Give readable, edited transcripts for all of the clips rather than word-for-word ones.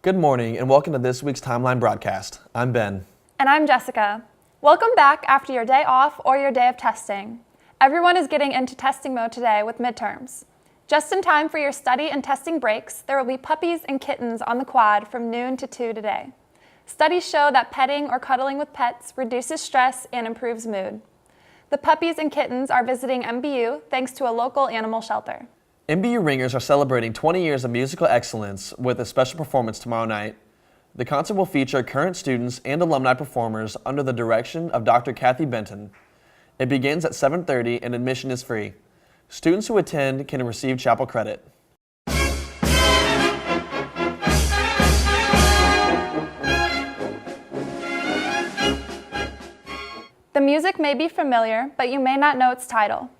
Good morning and welcome to this week's Timeline Broadcast. I'm Ben. And I'm Jessica. Welcome back after your day off or your day of testing. Everyone is getting into testing mode today with midterms. Just in time for your study and testing breaks, there will be puppies and kittens on the quad from noon to 2 today. Studies show that petting or cuddling with pets reduces stress and improves mood. The puppies and kittens are visiting MBU thanks to a local animal shelter. MBU Ringers are celebrating 20 years of musical excellence with a special performance tomorrow night. The concert will feature current students and alumni performers under the direction of Dr. Kathy Benton. It begins at 7:30 and admission is free. Students who attend can receive chapel credit. The music may be familiar, but you may not know its title.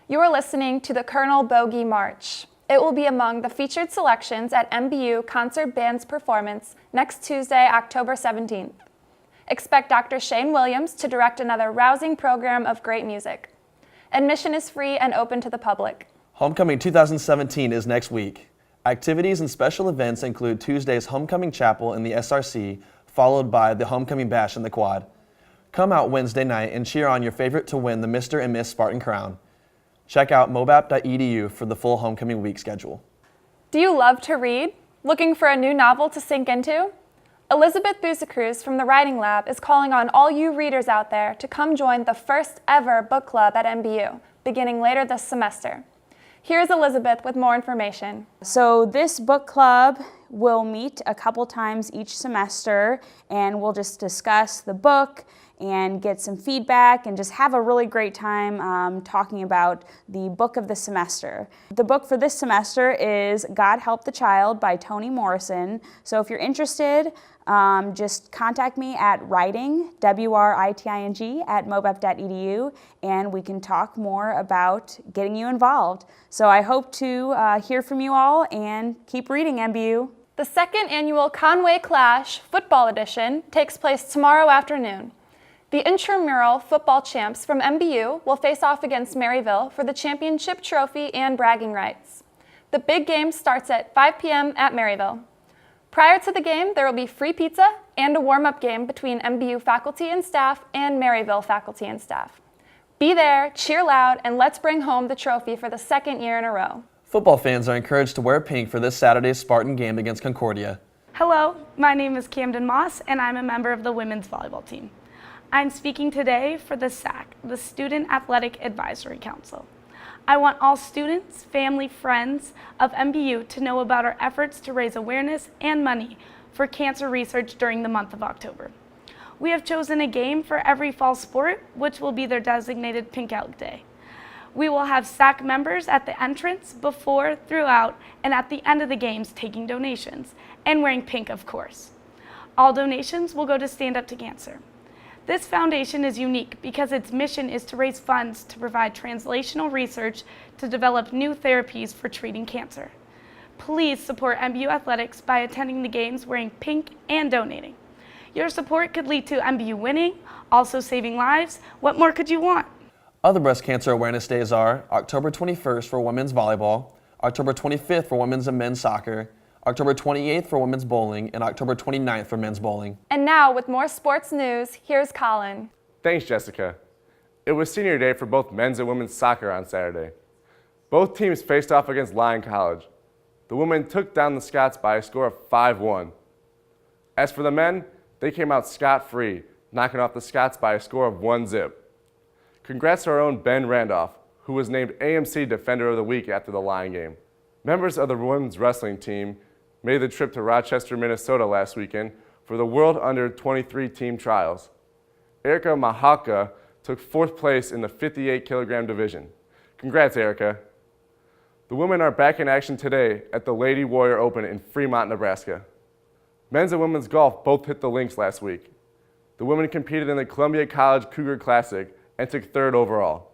You are listening to the Colonel Bogey March. It will be among the featured selections at MBU Concert Band's performance next Tuesday, October 17th. Expect Dr. Shane Williams to direct another rousing program of great music. Admission is free and open to the public. Homecoming 2017 is next week. Activities and special events include Tuesday's Homecoming Chapel in the SRC, followed by the Homecoming Bash in the Quad. Come out Wednesday night and cheer on your favorite to win the Mr. and Miss Spartan crown. Check out mobap.edu for the full homecoming week schedule. Do you love to read? Looking for a new novel to sink into? Elizabeth Busacruz from the Writing Lab is calling on all you readers out there to come join the first ever book club at MBU, beginning later this semester. Here's Elizabeth with more information. So this book club will meet a couple times each semester, and we'll just discuss the book and get some feedback and just have a really great time talking about the book of the semester. The book for this semester is God Help the Child by Toni Morrison. So if you're interested, just contact me at writing, WRITING, at mobap.edu, and we can talk more about getting you involved. So I hope to hear from you all, and keep reading, MBU. The second annual Conway Clash Football Edition takes place tomorrow afternoon. The intramural football champs from MBU will face off against Maryville for the championship trophy and bragging rights. The big game starts at 5 p.m. at Maryville. Prior to the game, there will be free pizza and a warm-up game between MBU faculty and staff and Maryville faculty and staff. Be there, cheer loud, and let's bring home the trophy for the second year in a row. Football fans are encouraged to wear pink for this Saturday's Spartan game against Concordia. Hello, my name is Camden Moss, and I'm a member of the women's volleyball team. I'm speaking today for the SAC, the Student Athletic Advisory Council. I want all students, family, friends of MBU to know about our efforts to raise awareness and money for cancer research during the month of October. We have chosen a game for every fall sport, which will be their designated Pink Out Day. We will have SAC members at the entrance, before, throughout, and at the end of the games taking donations, and wearing pink, of course. All donations will go to Stand Up to Cancer. This foundation is unique because its mission is to raise funds to provide translational research to develop new therapies for treating cancer. Please support MBU athletics by attending the games wearing pink and donating. Your support could lead to MBU winning, also saving lives. What more could you want? Other breast cancer awareness days are October 21st for women's volleyball, October 25th for women's and men's soccer, October 28th for women's bowling, and October 29th for men's bowling. And now, with more sports news, here's Colin. Thanks, Jessica. It was senior day for both men's and women's soccer on Saturday. Both teams faced off against Lyon College. The women took down the Scots by a score of 5-1. As for the men, they came out scot-free, knocking off the Scots by a score of 1-0. Congrats to our own Ben Randolph, who was named AMC Defender of the Week after the Lyon game. Members of the women's wrestling team made the trip to Rochester, Minnesota last weekend for the World Under-23 team trials. Erica Mahalka took 4th place in the 58-kilogram division. Congrats, Erica. The women are back in action today at the Lady Warrior Open in Fremont, Nebraska. Men's and women's golf both hit the links last week. The women competed in the Columbia College Cougar Classic and took 3rd overall.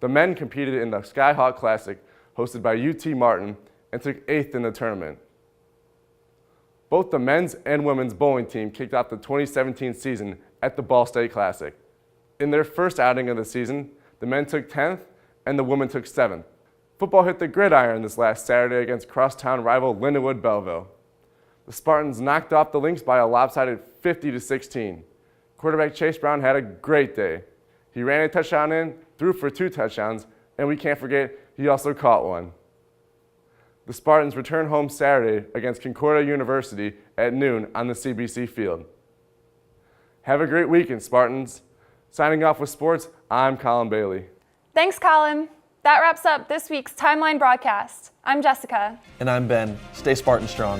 The men competed in the Skyhawk Classic hosted by UT Martin and took 8th in the tournament. Both the men's and women's bowling team kicked off the 2017 season at the Ball State Classic. In their first outing of the season, the men took 10th and the women took 7th. Football hit the gridiron this last Saturday against crosstown rival Lindenwood Belleville. The The Spartans knocked off the Lynx by a lopsided 50-16. Quarterback Chase Brown had a great day. He ran a touchdown in, threw for 2 touchdowns, and we can't forget he also caught one. The Spartans return home Saturday against Concordia University at noon on the CBC field. Have a great weekend, Spartans. Signing off with sports, I'm Colin Bailey. Thanks, Colin. That wraps up this week's Timeline Broadcast. I'm Jessica. And I'm Ben. Stay Spartan strong.